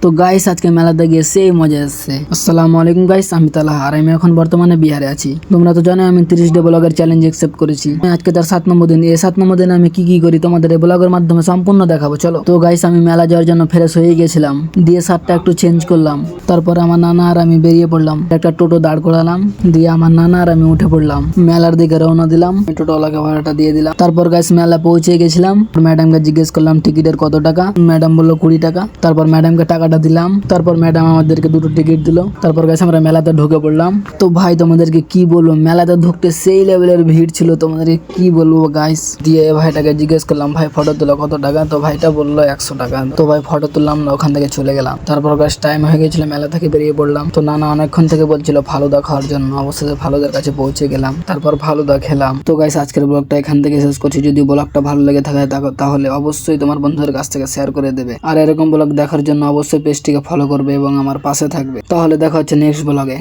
তো গাইস আজকে মেলাতে গিয়ে সেই মজা এসেছে। আসসালামু আলাইকুম গাইস, আমি তালা আর আমি এখন বর্তমানে বিহারে আছি। তোমরা তো জানো আমি 30 ডে ব্লগের চ্যালেঞ্জ অ্যাকসেপ্ট করেছি। আজকে তার 7 নম্বর দিন। এই 7 নম্বর দিনে আমি কি করি তোমাদের এই ব্লগের মাধ্যমে সম্পূর্ণ দেখাবো। চলো। তো গাইস আমি মেলা যাওয়ার জন্য ফ্রেশ হয়ে গেছিলাম, দিয়ে শার্টটা একটু চেঞ্জ করলাম। তারপর আমার নানা আর আমি বেরিয়ে পড়লাম। একটা টোটো দাঁড় করালাম, দিয়ে আমার নানা আর আমি উঠে পড়লাম। মেলার দিকে রওনা দিলাম। টোটোওয়ালাকে ভাড়াটা দিয়ে দিলাম। তারপর গাইস মেলা পৌঁছে গেছিলাম। ম্যাডামকে জিজ্ঞেস করলাম টিকিটের কত টাকা। ম্যাডাম বললো 20 টাকা। তারপর ম্যাডামকে টাকাটা দিলাম। তারপর ম্যাডাম আমাদেরকে 2টো টিকিট দিল। তারপর গাইস আমরা মেলাতে ঢুকে পড়লাম। তো ভাই তোমাদেরকে কি বলবো, মেলাতে ঢুকতে সেই লেভেলের ভিড় ছিল, তোমাদেরকে কি বলবো গাইস। দিয়ে ভাইটাকে জিজ্ঞেস করলাম ভাই ফটো তোলা কত টাকা। তো ভাইটা বললো 100 টাকা। তো ভাই ফটো তুললাম না, ওখান থেকে চলে গেলাম। তারপর গাইস টাইম হয়ে গেছিল, মেলা থেকে বেরিয়ে পড়লাম। তো নানা অনেকক্ষণ থেকে বলছিল ফালুদা খাওয়ার জন্য। অবশেষে ফালুদার কাছে পৌঁছে গেলাম। তারপর ফালুদা খেলাম। তো গাইস আজকের ব্লগটা এখান থেকে শেষ করছি। যদি ব্লগটা ভালো লেগে থাকে তাহলে অবশ্যই তোমার বন্ধুদের কাছ থেকে শেয়ার করে দেবে। আর এরকম ব্লগ দেখার জন্য অবশ্যই পেজটিকে ফলো করবে এবং আমার পাশে থাকবে। তাহলে দেখা হচ্ছে নেক্সট ব্লগে।